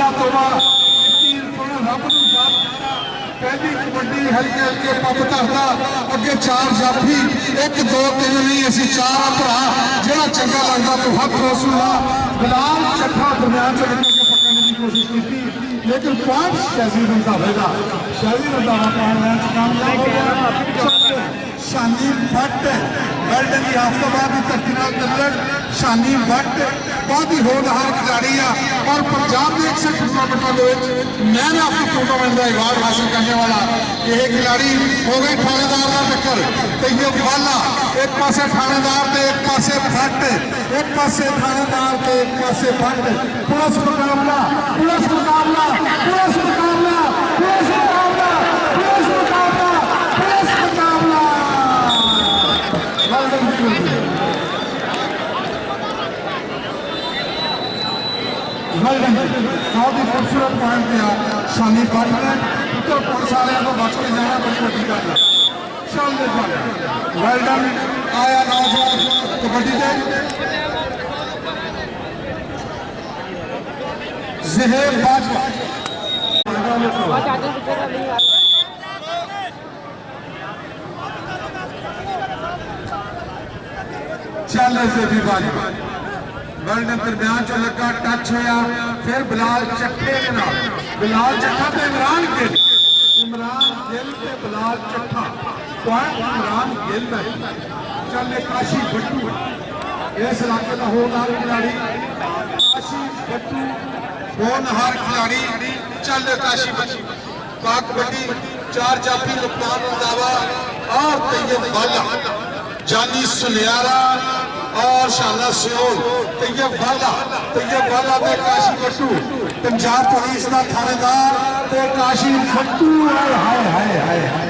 तोबा तोबा रब पहली कबड्डी हल्के हल्के पब करता अगे चार जाफी एक दो तीन नहीं असी चार भरा जो चंगा लगता तो हक रसूला बिलाल चट्ठा दरम्यान च पकड़ने की कोशिश की लेकिन पॉइंट शहजीद रंधावा शहजीद रंधावा पॉइंट कामयाब हो गया। शानी भट्ट वर्ल्ड की आफ्ताबाद की धरती कलर शानी भट्ट बहुत ही होनहार खिलाड़ी है और पंजाब के 61 टूर्नामेंटों मैन ऑफ द टूर्नामेंट का अवार्ड हासिल करने वाला यह खिलाड़ी हो गए थानेदार का टक्कर तो ये वाला एक पासे थानेदार तो एक पासे भट्ट एक पासे थानेदार तो एक पासे भट्ट पुलिस मुकाबला पुलिस मुकाबला पुलिस मुकाबला पुलिस मुकाबला पुलिस मुकाबला पुलिस मुकाबला बहुत ही खूबसूरत पॉइंट दिया शानी भट्ट ने तो पुलिस वाले को बच के जाना बड़ी वड्डी गल है। चल वेल डन आया नौजवान कबड्डी से ज़हेर बाजवा चल से भी बाजवा वर्ल्ड दरम्यान चो लगा टच होया फिर बिलाल चट्ठे के नाल बिलाल चट्ठा ते इमरान गिल ते बिलाल चट्ठा पॉइंट इमरान गिल है। चल काशी भट्टू इस इलाके का होनहार खिलाड़ी काशी भट्टू होनहार खिलाड़ी चल काशी भट्टू पाक कबड्डी चार जाफी लुकमान रंधावा और तैयब वाला जानी सुनियारा और शाना सियोल तैयब वाला में काशी भट्टू पंजाब पुलिस का थानेदार ते काशी भट्टू हाय हाय हाय हाय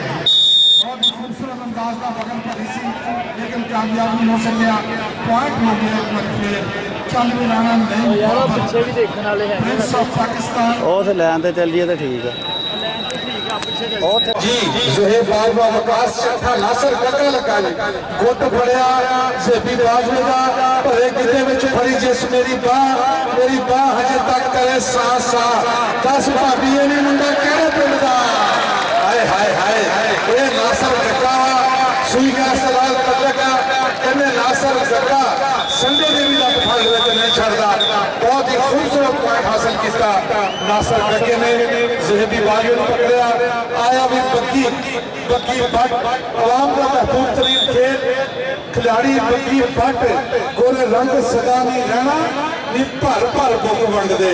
बहुत खूबसूरत अंदाज का बगल भरी सी लेकिन कामयाब नहीं हो सकिया पॉइंट हो गया एक बार फिर चल भी रहना नहीं यार पीछे भी देखने वाले हैं प्रिंस ऑफ पाकिस्तान ਉਹ ਤੇ ਲੈਣ ਤੇ ਚੱਲੀਏ ਤੇ ਠੀਕ ਹੈ जी ज़हेर बाजवा वकास चट्ठा नासर कटरा लगा जी गुट फड़िया ज़ेबी बाजवे दा भरे गिद्धे विच फड़ी जिस मेरी बाह हजे तक करे सा सा दस भाभी ये नहीं मुंडा केड़े पिंड दा हाय हाय हाय ये नासर कटरा सुई गया सवाल कर लगा इन्हें नासर कटरा संडे ने भी लग फड़ ले नहीं छड़दा बहुत ही खूबसूरत पॉइंट हासिल किया नासर कटके ने ज़हेबी बाजवे ने पकड़िया आया भी बग्गी भट्ट आवाम का महबूब तरीन खेल खिलाड़ी बग्गी भट्ट गोरे रंग सदा नहीं रहना नी भर भर बुक वंड दे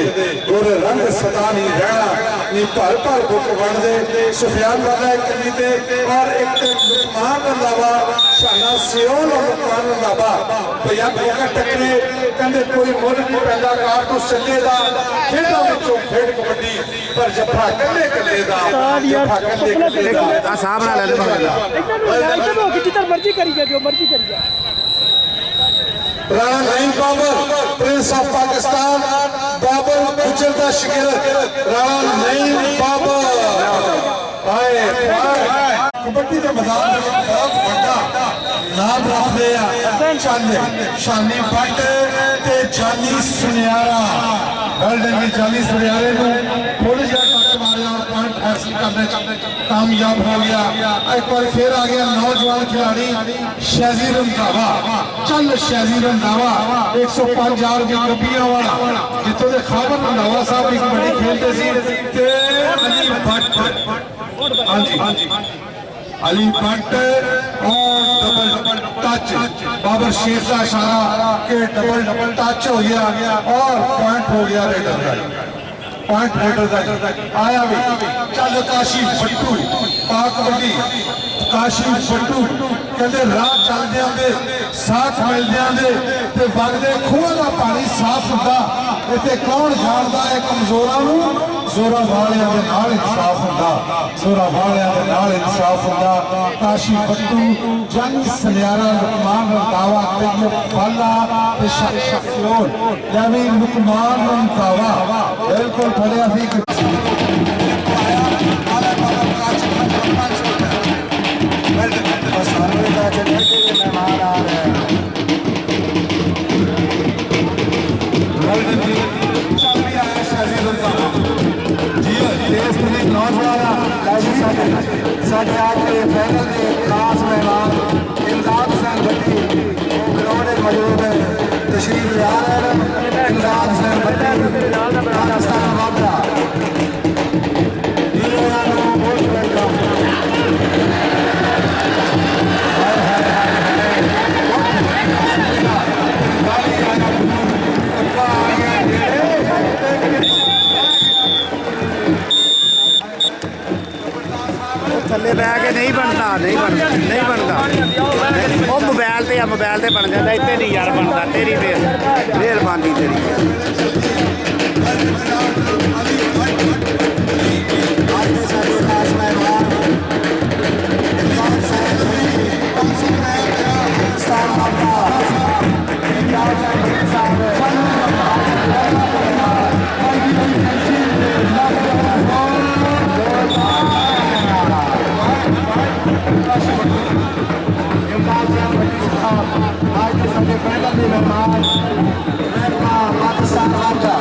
गोरे रंग सदा नहीं रहना नी भर भर बुक वंड दे सुफियान वाला एक कलीते और एक लुकमान रंधावा शाना सियोल और लुकमान रंधावा भैया भैया टकरे कहते कोई मुल नहीं पैदा कारतूस चलेगा खेलों विचों खेड कबड्डी पर जफा कल्ले कल्ले दा सामने ले लो जितना मर्जी करिए जो मर्जी करिए राणा नईम बाबर प्रिंस ऑफ पाकिस्तान बाबर गुजर का शिगिर्द राणा नईम बाबर कबड्डी के मैदान में बहुत बड़ा नाम रख लिया शानी भट्ट ते जानी सुनियारा वर्ल्ड की जानी सुनियारे को थोड़ी देर तक मारे और पॉइंट हासिल करने कामयाब हो गया। एक बार फिर आ गया नौजवान खिलाड़ी शहजीद रंधावा चल शहजीद रंधावा 105,000 की कपियां वाला जितों के खाबर रंधावा साहब एक बड़ी खेलते सी ते अली भट्ट हाँ जी अली भट्ट और डबल टच बाबर शेख का इशारा के डबल टच हो गया और पॉइंट हो गया रेडर का पॉइंट रेडर का आया भी चल काशी भट्टू पाक कबड्डी काशी भट्टू कहते राह चलदे आंदे साथ मिलदे आंदे ते वगदे खूह का पानी साफ हुंदा इत्थे कौन जानदा है कमजोरां नूं जोरा वालियां दे नाल इंसाफ हुंदा जोरा वालियां दे नाल इंसाफ हुंदा काशी भट्टू जानी सुनियारा लुकमान रंधावा तैयब वाला ते शख्सियोल यानी लुकमान रंधावा बिल्कुल फड़िया सी मेहमान आ रहे हैं चल भी आया शहजीद रंधावा साढ़े आज के फैनल के खास मेहमान इमदाद हुसैन भट्टी ग्राउंड में मौजूद तशरीफ ला रहे हैं। इमदाद हुसैन भट्टी पाकिस्तान वापरा मोस्ट वेलकम। थले बह के नहीं बनता नहीं बनता नहीं बनता वो मोबाइल ते बन जाता इतने नहीं यार बनता तेरी मेहरबानी तेरी पाकिस्तान वापरा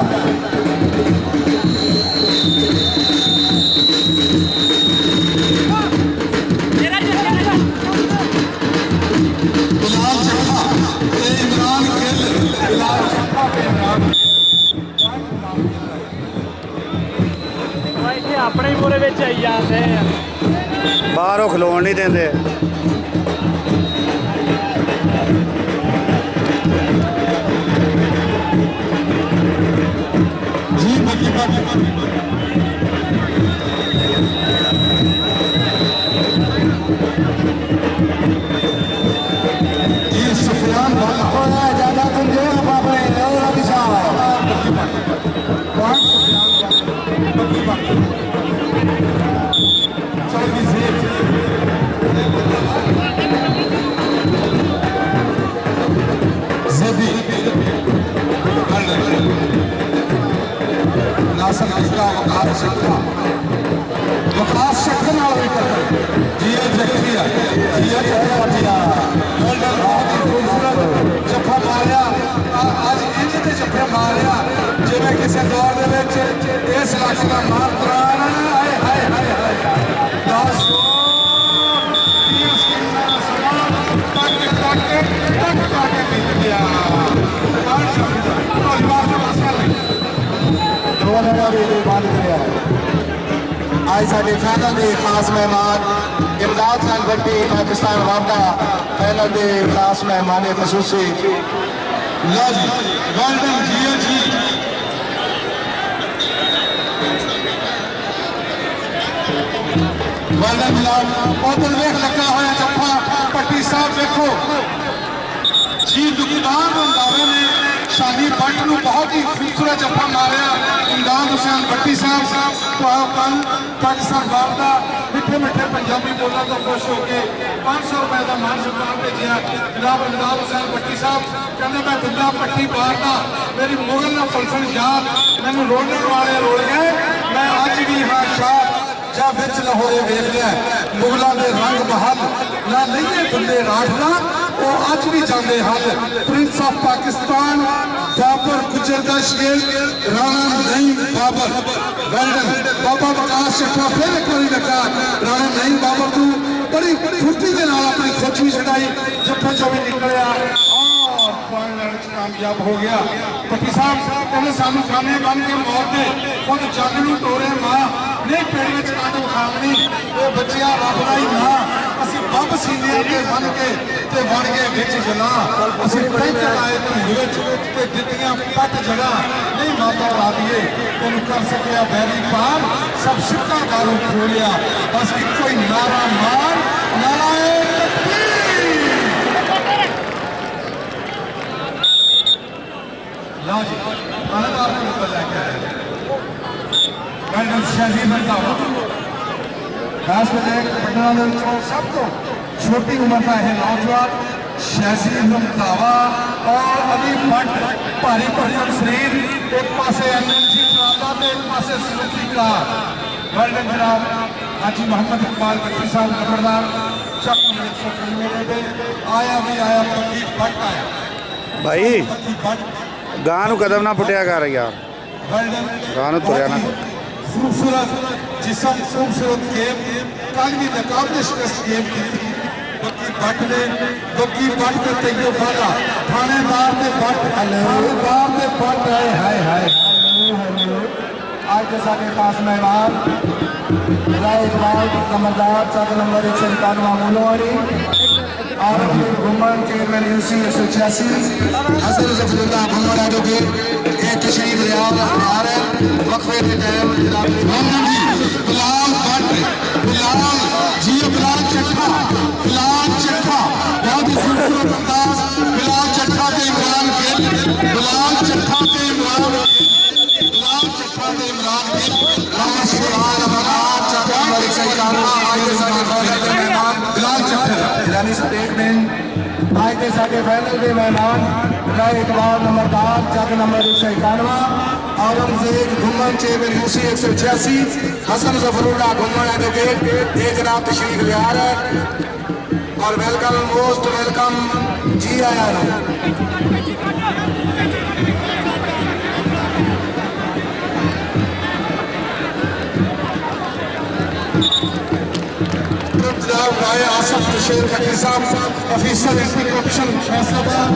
अपने ही पूरे ਵਿੱਚ ਆਈ ਜਾਂਦੇ ਆ बाहरों खलोन नहीं देंगे जी सुफियान ज्यादा कमजोर बाबा वकास शक्कर जी जखिया खूबसूरत जफा मारिया अज इंज के जफे मारिया जिवें किसी दौर इस इलाके का मान कुरान आज साढ़े फैनल के खास मेहमान इमदाद हुसैन भट्टी पाकिस्तान वापरा फैनल के खास मेहमान खसूसी लो जी वेलडन जियो जी वेलडन जनाब उधर वेख लगा होया जफा भट्टी साहब देखो जी दुखदार रंधावे ने शानी भट्ट को बहुत ही खूबसूरत जफा मारिया इमदाद हुसैन भट्टी साहब पाकिस्तान वापदा मिठे मिठे पंजाबी बोलने तो खुश होकर 500 रुपए का मान सम्मान भेजा जनाब इमदाद हुसैन भट्टी साहब कहते मैं दुल्ला पट्टी मारदा मेरी मुगल ना फलसन याद मैंने रोने वाले रोल गए मैं अज भी हाँ शाह जा विच लाहौरे वेख लिया मुगलों के रंग महल ना नहीं बंदे राठदा वो अज भी जाते हैं प्रिंस ऑफ पाकिस्तान बाबर गुजर का शेर राणा नईम बाबर वेल्डन बाबा विकास शक्कर फिर एक बार लगा राणा नईम बाबर को बड़ी फुर्ती के नाल अपनी खुच भी छड़ाई जफे चो भी निकलिया और कामयाब हो गया भट्टी साहब कहने सानू खाने बन के मौत दे खुद जग नूं टोरे मां नहीं पेड़ में काट विखावनी ये बच्चिया रब दा ही ना ਅਸੀਂ ਬੰਬ ਸੀਨੇ ਤੇ ਬਣ ਕੇ ਤੇ ਵੜ ਗਏ ਵਿੱਚ ਜਲਾ ਅਸੀਂ ਪੈਂਚ ਆਏ ਧੂੜ ਵਿੱਚ ਤੇ ਦਿੱਤੀਆਂ ਪੱਟ ਜੜਾ ਨਹੀਂ ਮਾਤਾ ਰਾਦੀਏ ਤੈਨੂੰ ਕਰ ਸਕਿਆ ਬੈਰੀ ਪਾਰ ਸਭ ਸਿੱਕਾ ਦਾਰੂ ਖੋਲਿਆ ਬਸ ਇੱਕੋ ਹੀ ਨਾਰਾ ਮਾਰ ਨਾਰਾਏ ਤਕਬੀਰ ਲਓ ਜੀ ਆਨੰਦਾਰ ਨੂੰ ਨਿਕਲ ਲੈ ਕੇ ਆਏ ਮੈਡਮ ਸ਼ਾਜ਼ੀ ਬੰਦਾਵਾ खास कर पटना सब तो छोटी उम्र का है नौजवान शहजी रंधावा और अली भट्ट भारी भरकम शरीर एक पासे एमएनसी चलाता तो एक पासे सुजुकी कार वेल्डन जनाब हाजी मोहम्मद इकबाल भट्टी साहब खबरदार चक 195 पे आया भी आया प्रदीप भट्ट आया भाई गां नूं कदम ना पुटिया कर यार वेल्डन गां नूं तुरिया ना खूबसूरत जिसम खूबसूरत गेम कल भी नकाबले शिकस्त गेम की थी बक्की बट के तैयो फाड़ा थानेदार ने बट थानेदार ने बट आए हाय हाय आज के साथ खास मेहमान राय इकबाल नंबरदार चाक नंबर 191 मूलोवाड़ी और घुमन चेयरमैन यूसी 186 हसन जफरुल्लाह घुमन एडवोकेट ये तशरीफ ले आ रहे हैं वक्फे के टाइम बिलाल भट्ट बिलाल जी बिलाल चट्ठा बहुत ही खूबसूरत अंदाज बिलाल चट्ठा के इमरान गिल बिलाल चट्ठा के इमरान बिलाल चट्ठा के इमरान गिल बिलाल चट्ठा यानी स्टेटमेंट आज के साथ फाइनल के मेहमान राय इकबाल नंबरदार चाक नंबर 191 औरंगजेब घुमन चेयरमैन यूसी 186 हसन जफरुल्लाह घुमन एडवोकेट ये जनाब तशरीफ ले आ रहे हैं और वेलकम मोस्ट वेलकम जी आया राय आसफ बशीर खट्टी साहब ऑफिसर एंटी करप्शन फैसलाबाद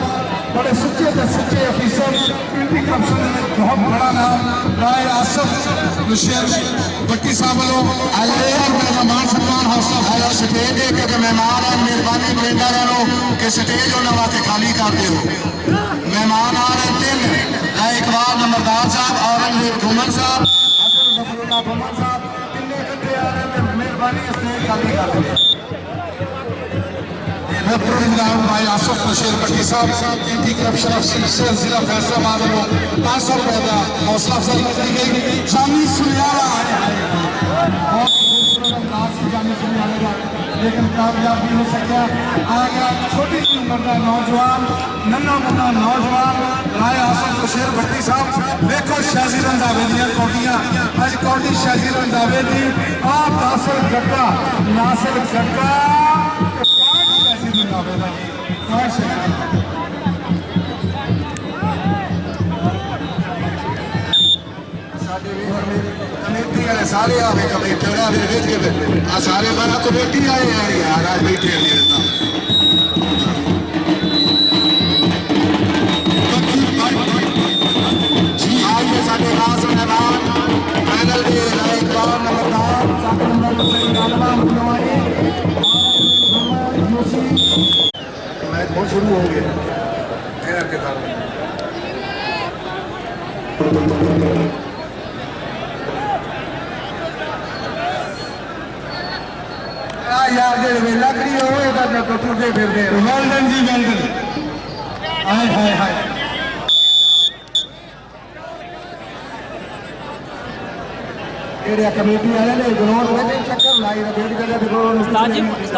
बड़े सच्चे ऑफिसर एंटी करप्शन बहुत बड़ा नाम राय आसफ बशीर भट्टी साहब वालों आले और मेहमान सलमान हौसला हेलो स्टेज एक मेहमान है मेहरबानी करेंदा रहो कि स्टेज उन्होंने वास्ते खाली कर दो मेहमान आ रहे तीन राय इकबाल नंबरदार साहब औरंगजेब घुमन साहब हसन जफरुल्लाह घुमन साहब किन्ने इकट्ठे आ रहे हैं मेहरबानी स्टेज खाली कर दें भाई आसफ बशीर भट्टी साहब एंटी करप्शन अफसर जिला फैसलाबाद वालों 500 रुपए का हौसला अफजाई की गई जानी सुनियारा बहुत खूबसूरत अंदाज से जानी सुनियारे का लेकिन कामयाब नहीं हो सका आ गया छोटी सी उम्र का नौजवान नन्ना मुन्ना नौजवान राय आसफ बशीर भट्टी साहब देखो शाजी रंधावे दियां कौटियां अज कौटी शाजी रंधावे दी आप नासिर गड्डा कमेटी वाले सारे आ गए कमेटी वाले सारे बड़ा कमेटी आए हैं यार आज बैठे जी आज के साथ खास मेहमान फाइनल के राय इकबाल नंबरदार चाक नंबर 191 मूलोवाड़ी मैच बहुत शुरू हो गया ट्रेनर के कारण यार जे वेला करी होए ता टुटे फिरदे वेल्डन जी वेल्डन हाय हाय हाय एरिया कमेटी वाले ने ग्राउंड में चक्कर लाई रखे जगह देखो उस्ताद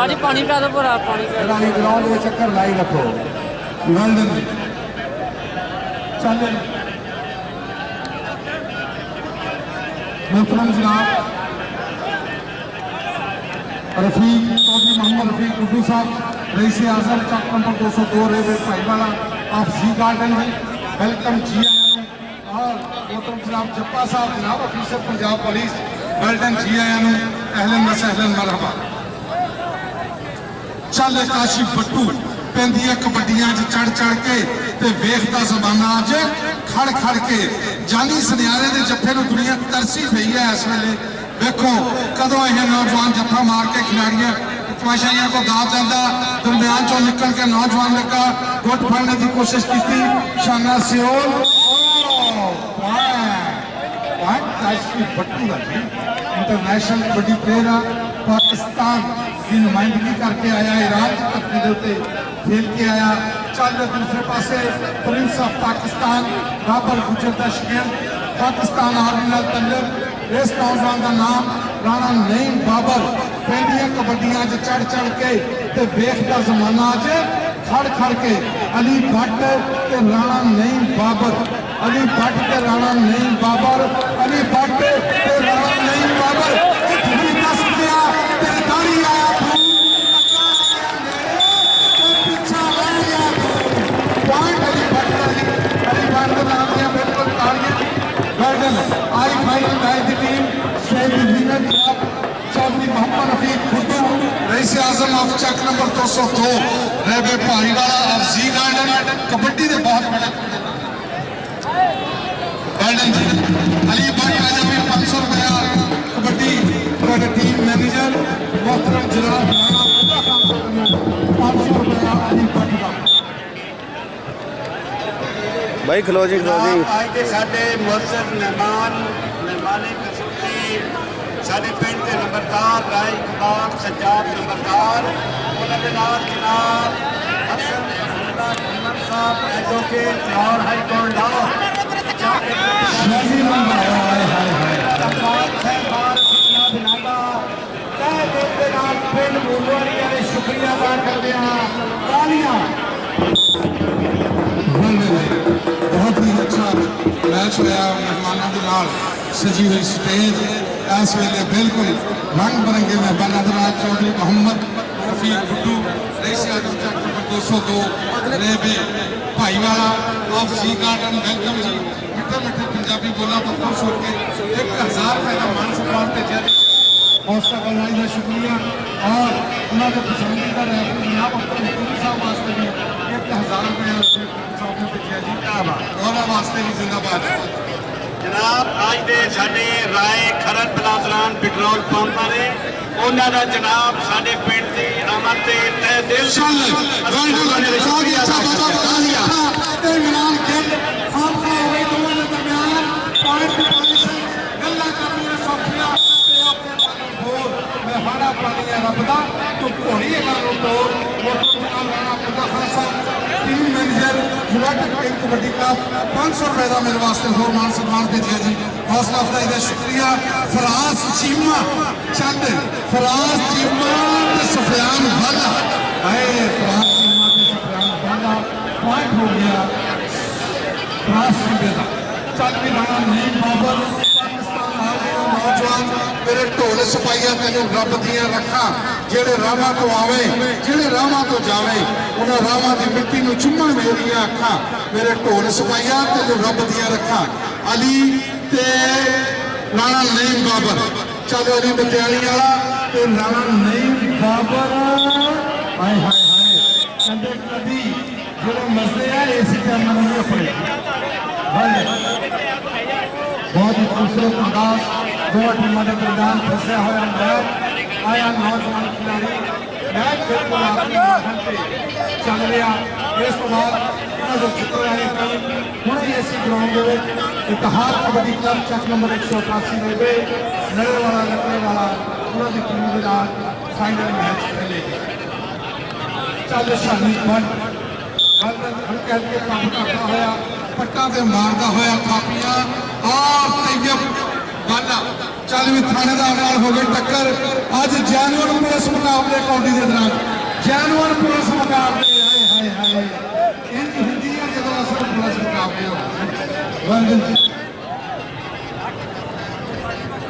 जी पानी पिला दो पूरा पानी पिला दो। ग्राउंड में चक्कर लाई रखो वेल्डन जी चल मोहतरम जनाब रफीक चौधरी मोहम्मद रफीक उर्दू साहब रईस आजम चक number 202 railway Bhaiwala of C garden है वेलकम जी आया और मोहतरम जनाब जप्पा साहब जनाब ऑफिसर पंजाब पुलिस वेलकम जी आया अहलन व सहलन मरहबा चल काशी बट्टू पैंदियां कबड्डियां चढ़ चढ़ के ते वेखदा जमाना अज खड़ खड़ के जानी सुनियारे दे जफ्फे नूं दुनिया तरसी पई है इस वेले देखो कदों यह नौजवान जफ्फा मार के खिलाड़ियां तमाशाइयों को दाद देंदा दरम्यान चो निकल के नौजवान लगा गुट फड़ने की कोशिश की शाना Seoul Bhattu international kabaddi player Pakistan की नुमाइंदगी करके आया ईरान की धरती के उत्ते खेल के आया चल दूसरे पासे प्रिंस ऑफ पाकिस्तान बाबर गुजर का शिकंद पाकिस्तान आर्मी नाल तल्लुक इस नौजवान का नाम राणा नईम बाबर पैंदियां कबड्डियां चढ़ चढ़ के ते वेखदा जमाना अज खड़ खड़ के अली भट्ट ते राणा नईम बाबर अली भट्ट ते राणा नईम बाबर अली भट्ट ते राणा नईम बाबर तुम्हें दस दिया तेरे दाढ़ी आया पीछा रह गया पॉइंट अली भट्ट का नाम दिया बिल्कुल ताड़ियां आई फाइनल मैच की टीम रईस आजम ऑफ चक नंबर 202 रेबे Bhaiwala of G garden kabaddi के बहुत बड़ा गार्डन अली भट्ट राजा भी 500 रुपया कबड्डी ਤੁਹਾਡੇ ਟੀम मैनेजर मोहतरम जनाब राणा पूरा काम कर रहे हैं 500 रुपया अली भट्ट का भाई क्लोजिंग आज के साडे मुअज़्ज़ज़ मेहमान खसूसी साडे पिंड के नंबरदार राय इकबाल सज्जाद नंबरदार उन्होंने नाल जनाब हसन अब्दुल्ला खमन साहब advocate Lahore high court Lahore शुक्रिया अदा करते हैं तालियां बहुत ही अच्छा मैच होया मेहमानों के नाल सजी हुई स्टेज इस वेले बिल्कुल रंग बिरंगे मेहमानों के नाल चौधरी मोहम्मद रफीक गुड्डू रईस आजम चक नंबर 202 रेबे Bhaiwala of G garden welcome जी मिठे मिठे पंजाबी बोला तो खुश होकर 1000 रुपये का मान सम्मान ते जज हौसला बनाई का शुक्रिया और उन्होंने पसंदीदा रेफरी जनाब अख्तर मुफ्ती साहब वास्ते भी 1000 रुपये और वास्ते भी जिंदाबाद जनाब आज दे साडे राय खरद बलादरान पेट्रोल पंप वाले उन्होंने दा जनाब साडे पिंड की आमद ते तह दिल team manager United team kabaddi club 500 रुपए का मेरे वास्ते होर मान सम्मान भेजिया जी हौसला अफजाई का शुक्रिया फराज चीमा चंद फराज चीमा ते सुफियान वाला आए फराज चीमा ते सुफियान वाला पॉइंट हो गया फराज चीमे का चल भी राणा नीम बाबर नौजवान मेरे ढोल सिपाहिया तेन रब दिया रखा जेड़े रावां तो आवे जेड़े रावां तो जावे उन्हें रावां की मिट्टी में चुम्मन मेरिया अखा मेरे ढोल सिपाहिया तेन रब दिया रखा अली ते राणा नईम बाबर चलो अली बतियाली वाला ते राणा नईम बाबर हाय हाय हाय कहते कभी जेड़े मसले है इसी टाइम नहीं अपने बहुत ही खूबसूरत अंदाज दो टीमों के दरमियान फंसा हुआ मैच आया नौजवान खिलाड़ी मैच बिल्कुल आखिरी घंटे चल रहा इस तो बाद जो जित रहे टीम हूँ ही इसी ग्राउंड के इतिहाद कबड्डी क्लब चक नंबर 188 रेबे नड़े वाला लकड़े वाला उन्होंने टीम के नाल फाइनल मैच खेलेगी चल शानी बन हल्के हल्के काम करता होया पट्टा से मारता होया थापियां और तैयब वाला चल भी थानेदार नाल हो गई टक्कर अज जैनुअन पुलिस मुकाबले कौंटी के दौरान जैनुअन पुलिस मुकाबले हाय हाय हाय इंज हिंदी है जो असल पुलिस मुकाबले हो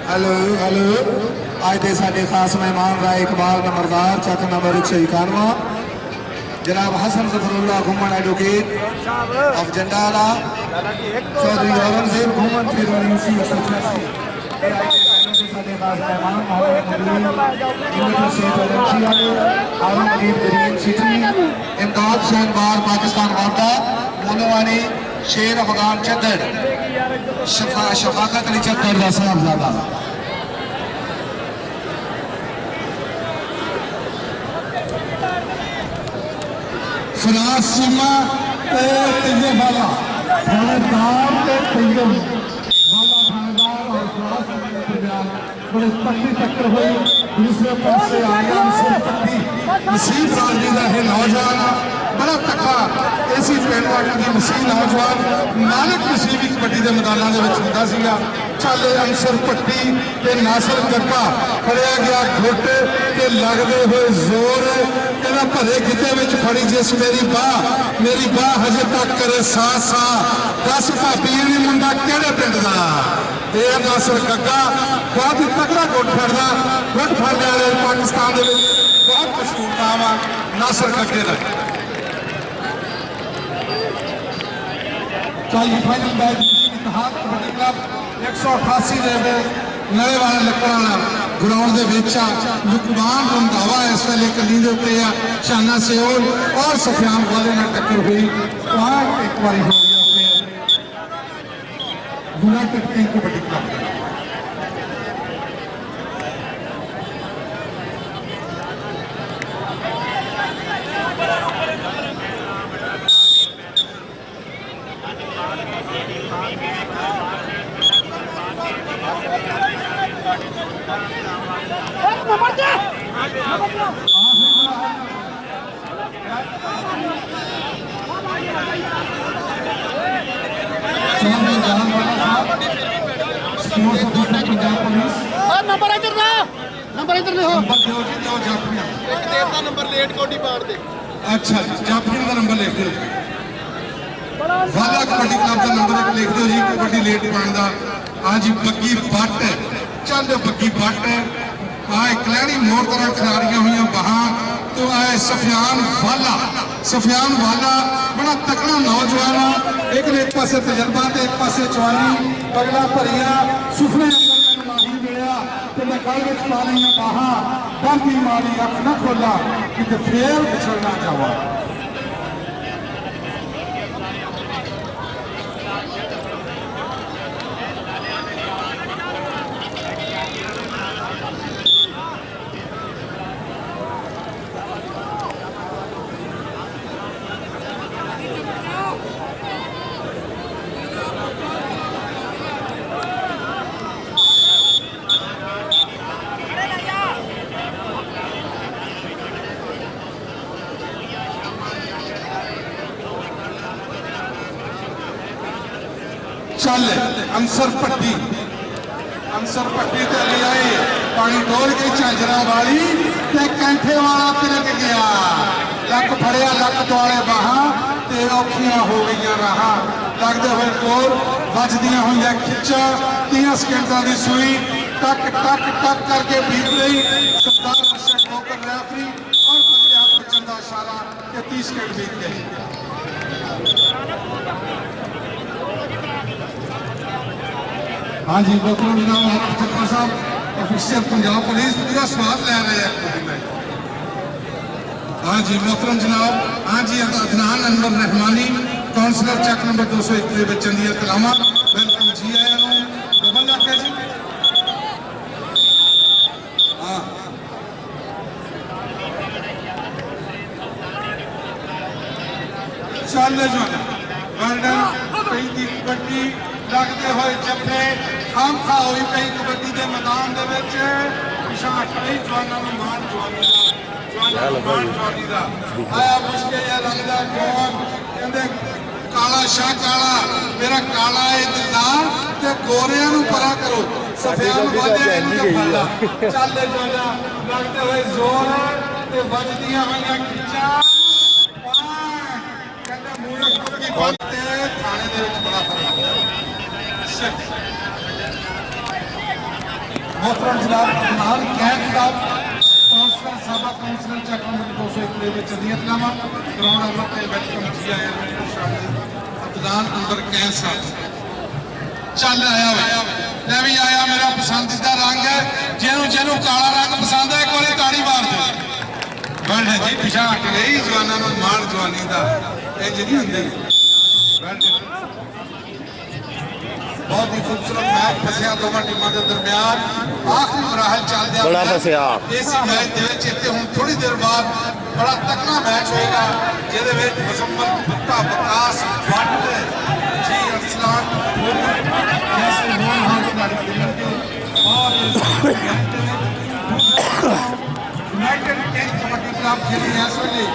हेलो हेलो आज के साडे खास मेहमान राय इकबाल नंबरदार चक नंबर 191 जनाब हसन जफरुल्ला घुमन एडवोकेट ऑफ जंडाला चौधरी औरंगजेब घुमन फिर यूसी इमदाद शहनबार पाकिस्तान वार्ता मोनोवानी शेर अफगान चद्दड़ शफाकत अली चद्दड़ का साहबजादा फराज सीमा तैयब वाला थानेदार तैयब वाला थानेदार और फराज सीमा के दरमियान बड़े तकड़ी टक्कर हुई दूसरे पास से आया नसीब राजी का है नौजवान बड़ा तकड़ा ऐसी पिंड वाली की मसीह नौजवान नानक नसीब ही कबड्डी के मैदानों होता सीगा चल अंसर भट्टी ते नासर गक्का फड़िया गया घुट ते लगते हुए जोर कहना भरे गिद्धे में फड़ी जिस मेरी बाह हजे तक करे सा सा दस भाभी ने मुंडा केड़े पिंड का ये नासर गक्का बहुत ही तकड़ा गुट फड़दा गुट फड़ने वाले पाकिस्तान के बहुत मशहूर नाम आ नासर गक्के का चलिए फाइनल मैच इतिहाद कबड्डी क्लब 188 रेबे नड़े वाले लकड़ा ग्राउंड के लुकमान रंधावा इस वे छानी के उत्ते आ शाना सियोल और सफियान वाले नाल टक्कर हुई वहां एक बार हो गया यूनाइटेड किंग कबड्डी क्लब का पंजाब पुलिस नंबर इधर ले हो नंबर दो जी दो जाफरी एक देव का नंबर लेट कोडी पाड़ दे अच्छा जी जाफरी का नंबर लिख दो वाला कबड्डी क्लब का नंबर एक लिख दो जी कबड्डी लेट पाण दा हाँ जी बग्गी बट चल बग्गी बट आए कलैनी मोड़ तरह खिलाड़ियां हुई बाहां तो आए सफियान वाला बड़ा तकड़ा नौजवान एक ने एक पासे तजर्बा तो एक पासे जवानी पगला भरिया सुफने माही मिलिया तो मैं कल में पा लिया बाहां डरदी मारी अख न खोला कि फिर पिछड़ना जावा चल अंसर पट्टी ते ले आए पानी डोल के झांझरा वाली ते कैंठे वाला तिलक गया लक फड़िया लक दुआले बाहां ते औखियां हो गई राहां लगदे होए कोर वजदियां हुई खिच्चा 30 सेकंडां दी सुई टक टक टक करके बीत गई सरदार अशरफ होकर रेफरी और पंजाब बच्चन का इशारा के 30 सेकंड बीत गए हाँ जी मोहतरम जनाब चक्कर साहब ऑफिशियल पंजाब पुलिस पूरा स्वाद ले रहे हैं हाँ जी मोहतरम जनाब हाँ जी अदनान अनवर रहमानी काउंसलर चेक नंबर 201 के बच्चों दी कलामा वेलकम जी आया डबल लग जी हाँ चल जो वर्ल्डन पैंती कबड्डी लगते हुए जफे खाम खा हुई कई कबड्डी के मैदान पिछा कई जवानों में मान जवानी का आया मुश्किल रंग का जवान कहते काला शाह काला मेरा काला है दिलदार ते गोरिया परा करो सफेद वाले चल जाना लगते हुए जोर ते बजदियां हुई खिचा कहते मूरख की बात थाने दे विच बड़ा फर्क मोहतरम जनाब नाल कैद साहब काउंसलर साहब काउंसलर चेक नंबर 201 ਦੇ ਵਿੱਚ ਨੀਅਤਨਾਮਾ ਗਰਾਊਂਡ ਨੰਬਰ ਤੇ ਵੈਲਕਮ ਜੀ ਆਇਆ ਅਬਦਾਨ ਅੰਦਰ ਕੈਦ ਸਾਹਿਬ ਚੱਲ ਆਇਆ ਲੈ ਵੀ ਆਇਆ ਮੇਰਾ ਪਸੰਦੀਦਾ ਰੰਗ ਹੈ ਜਿਹਨੂੰ ਕਾਲਾ ਰੰਗ ਪਸੰਦ ਹੈ ਇੱਕ ਵਾਰੀ ਤਾੜੀ ਮਾਰ ਦਿਓ ਬਣ ਜੀ ਪਿਛਾ ਹਟ ਗਈ ਜਵਾਨਾਂ ਨੂੰ ਮਾਣ ਜਵਾਨੀ ਦਾ ਇਹ ਜਿਹੜੀ ਹੁੰਦੀ बहुत ही खूबसूरत मैच फसिया दोनों टीमों के दरमियान आखिरी मराहल चल दिया बड़ा फसिया इस मैच दे हुण थोड़ी देर बाद बड़ा तकड़ा मैच होएगा जिहदे विच मुजम्मल भुट्टा विकास भट्ट जी अरसलान जैसे होण हां खिलाड़ी खेलणगे और यूनाइटेड किंग कबड्डी क्लब खेली इस वेले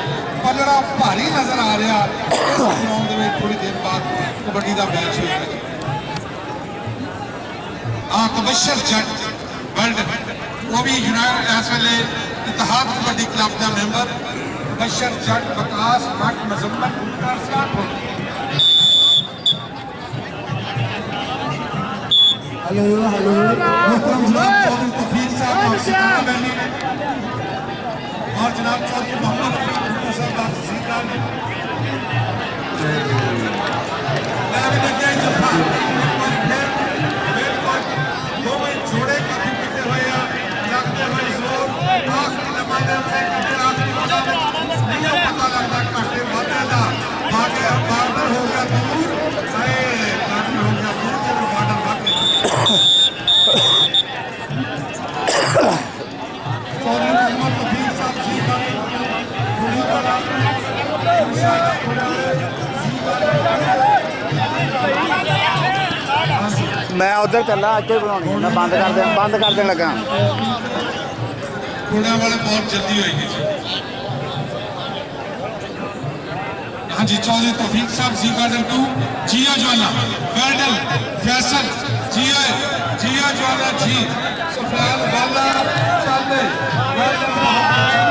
पलड़ा भारी नजर आ रहा इस ग्राउंड दे विच थोड़ी देर बाद कबड्डी का मैच होएगा हाँ तबशर जट वर्ल्ड वो भी इस वेले इतिहाद कबड्डी क्लब का मैंबर तबशर जट विकास भट्ट मुजम्मल हेलो हेलो मोहतरम जनाब चौधरी तफीक साहब और जनाब चौधरी मोहम्मद रफीक साहब तहसीलदार ने जोड़े काफी पीते हुए लगते हुए जोर आखिरी लम्हा मैं उधर चला अच्छे बनानी मैं बंद कर देने लगा घोड़े वाले बहुत जल्दी होएगी जी। हाँ जी चौधरी तौफीक साहब सी गार्डन 2 जिया ज्वाला वेल डन फैसल जिया ज्वाला जी सफाल वाला चल वेल डन